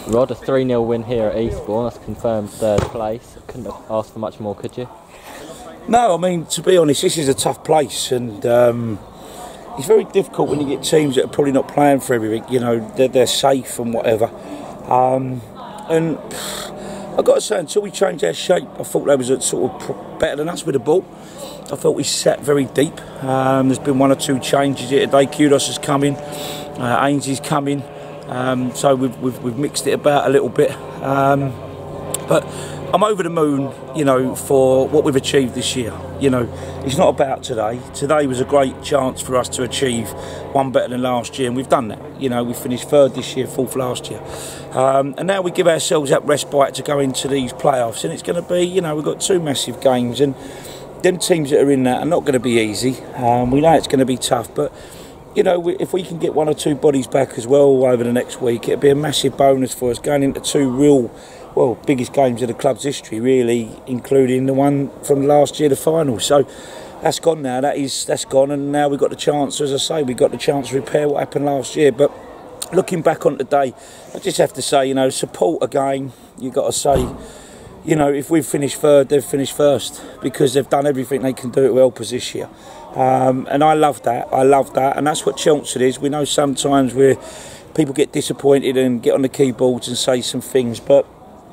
Rod, a 3-0 win here at Eastbourne. That's confirmed third place. Couldn't have asked for much more, could you? No, I mean, to be honest, this is a tough place, and it's very difficult when you get teams that are probably not playing for everything. You know, they're safe and whatever. And I've got to say, until we changed our shape, I thought they was sort of better than us with the ball. I felt we sat very deep. There's been one or two changes here today. Kudos has come in, Ainsley's come in. So we've mixed it about a little bit, but I'm over the moon, you know, for what we've achieved this year. You know, it's not about today. Today was a great chance for us to achieve one better than last year, and we've done that. You know, we finished third this year, fourth last year, and now we give ourselves that respite to go into these playoffs, and it's going to be, you know, we've got two massive games, and them teams that are in that are not going to be easy. We know it's going to be tough, but you know, if we can get one or two bodies back as well over the next week, it'll be a massive bonus for us going into two real, well, biggest games of the club's history, really, including the one from last year, the final. So that's gone now. That's gone, and now we've got the chance, as I say, we've got the chance to repair what happened last year. But looking back on today, I just have to say, you know, support again. You've got to say, you know, if we've finished third, they've finished first, because they've done everything they can do to help us this year. And I love that. And that's what Chelmsford is. We know sometimes people get disappointed and get on the keyboards and say some things, but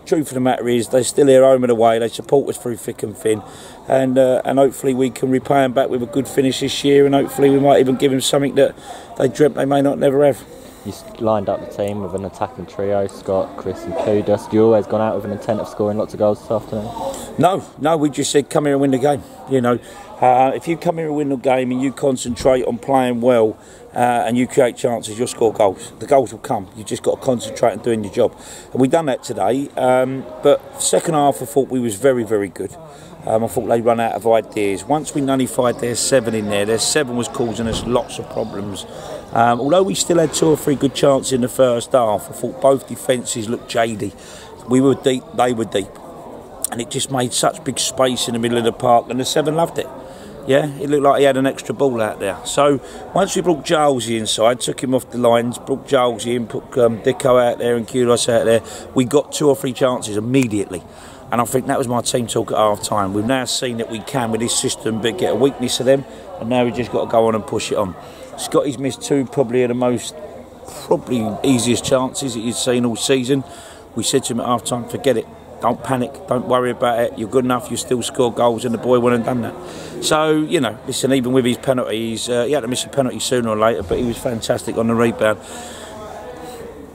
truth of the matter is they're still here home and away. They support us through thick and thin, and hopefully we can repay them back with a good finish this year, and hopefully we might even give them something that they dreamt they may not never have. You lined up the team with an attacking trio, Scott, Chris and Kudos. You always gone out with an intent of scoring lots of goals this afternoon? No, we just said come here and win the game. You know, if you come here and win the game and you concentrate on playing well and you create chances, you'll score goals. The goals will come. You just got to concentrate on doing your job. And we done that today. But second half, I thought we was very, very good. I thought they run out of ideas. Once we nullified their 7 in there, their 7 was causing us lots of problems. Although we still had 2 or 3 good chances in the first half, I thought both defences looked jadey. We were deep, they were deep. And it just made such big space in the middle of the park, and the 7 loved it. Yeah, it looked like he had an extra ball out there. So once we brought Jalesy inside, took him off the lines, brought Jalesy in, put Dicko out there and Kudos out there, we got 2 or 3 chances immediately. And I think that was my team talk at half time. We've now seen that we can with this system but get a weakness of them, and now we've just got to go on and push it on. Scotty's missed 2 probably are the most easiest chances that you've seen all season. We said to him at half time, forget it. Don't panic, don't worry about it, you're good enough, you still score goals, and the boy went and done that. So, you know, listen, even with his penalties, he had to miss a penalty sooner or later, but he was fantastic on the rebound.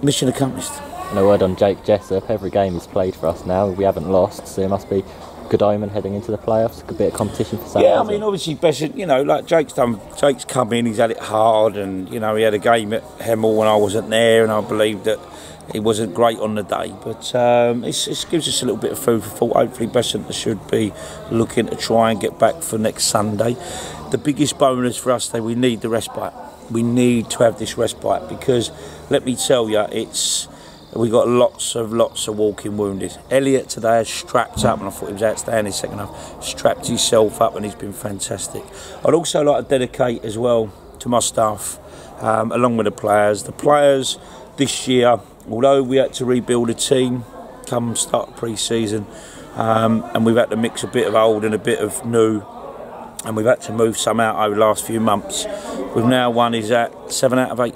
Mission accomplished. And a word on Jake Jessup. Every game he's played for us now, we haven't lost, so it must be good omen heading into the playoffs. A bit of competition for Saturday. Yeah, I mean, obviously, best, you know, like Jake's come in, he's had it hard, and, you know, he had a game at Hemel when I wasn't there, and I believe that he wasn't great on the day, but it gives us a little bit of food for thought. Hopefully Besant should be looking to try and get back for next Sunday. The biggest bonus for us, though, we need the respite. We need to have this respite, because let me tell you, we got lots of walking wounded. Elliot today has strapped up, and I thought he was outstanding second half, strapped himself up, and he's been fantastic. I'd also like to dedicate as well to my staff, along with the players. The players this year, although we had to rebuild a team come start pre-season, and we've had to mix a bit of old and a bit of new, and we've had to move some out over the last few months. We've now won, is that 7 out of 8?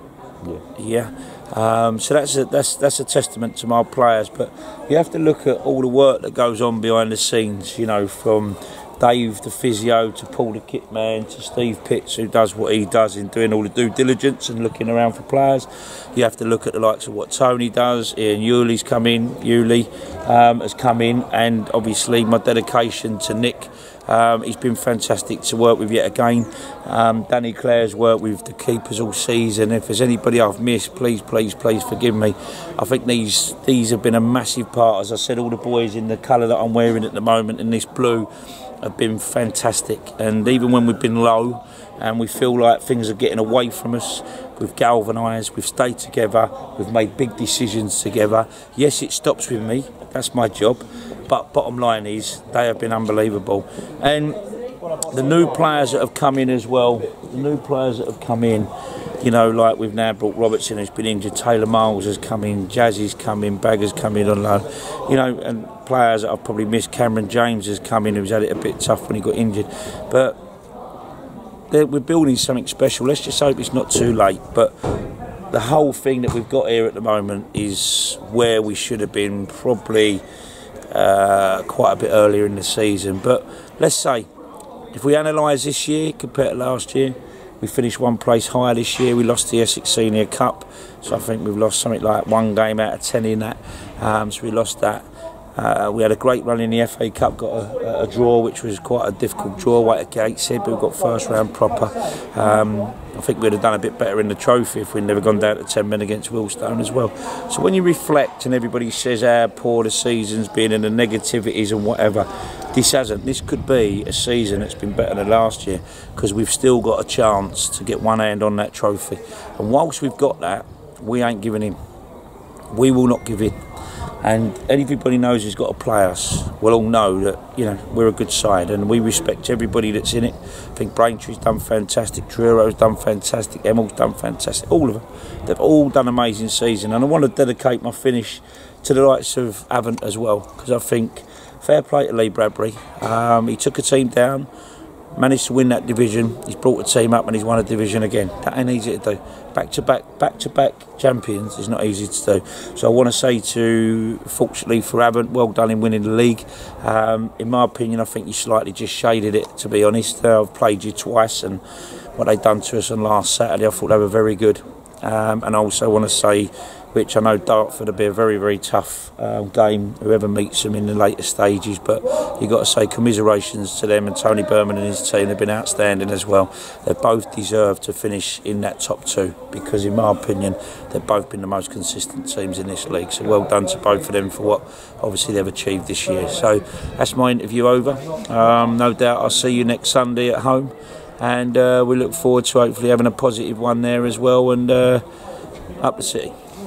Yeah. So that's a testament to my players, but you have to look at all the work that goes on behind the scenes, you know, from Dave the physio to Paul the kit man to Steve Pitts, who does what he does in doing all the due diligence and looking around for players. You have to look at the likes of what Tony does. Ian Yule's come in, has come in, and obviously my dedication to Nick. He's been fantastic to work with yet again. Danny Clare's worked with the keepers all season. If there's anybody I've missed, please forgive me. I think these have been a massive part. As I said, all the boys in the colour that I'm wearing at the moment in this blue have been fantastic, and even when we've been low and we feel like things are getting away from us, we've galvanised, we've stayed together, we've made big decisions together. Yes, it stops with me, that's my job, but bottom line is they have been unbelievable. And the new players that have come in as well, You know, like we've now brought Robertson, who's been injured, Taylor Miles has come in, Jazzy's come in, Bagger's come in on loan. You know, and players that I've probably missed, Cameron James has come in, who's had it a bit tough when he got injured. But we're building something special. Let's just hope it's not too late. But the whole thing that we've got here at the moment is where we should have been probably quite a bit earlier in the season. But let's say, if we analyse this year compared to last year, we finished one place higher this year. We lost the Essex Senior Cup, so I think we've lost something like 1 game out of 10 in that. So we lost that. We had a great run in the FA Cup, got a draw, which was quite a difficult draw away at Gateshead, but we got first round proper. I think we'd have done a bit better in the trophy if we'd never gone down to 10 men against Willstone as well. So when you reflect and everybody says how poor the season's been and the negativities and whatever, this hasn't. This could be a season that's been better than last year, because we've still got a chance to get one hand on that trophy. And whilst we've got that, we ain't giving in. We will not give in. And everybody knows who's got to play us. We'll all know that, you know, we're a good side, and we respect everybody that's in it. I think Braintree's done fantastic, Truro's done fantastic, Emil's done fantastic, all of them. They've all done an amazing season, and I want to dedicate my finish to the likes of Avent as well, because I think fair play to Lee Bradbury. He took a team down, managed to win that division. He's brought a team up and he's won a division again. That ain't easy to do. Back to back champions is not easy to do. So I want to say fortunately for Avent, well done in winning the league. In my opinion, I think you slightly just shaded it, to be honest. I've played you twice, and what they done to us on last Saturday, I thought they were very good. And I also want to say, which I know Dartford will be a very, very tough game, whoever meets them in the later stages, but you've got to say commiserations to them, and Tony Berman and his team have been outstanding as well. They both deserve to finish in that top 2, because in my opinion they've both been the most consistent teams in this league, so well done to both of them for what obviously they've achieved this year. So that's my interview over. No doubt I'll see you next Sunday at home, and we look forward to hopefully having a positive one there as well, and up the city.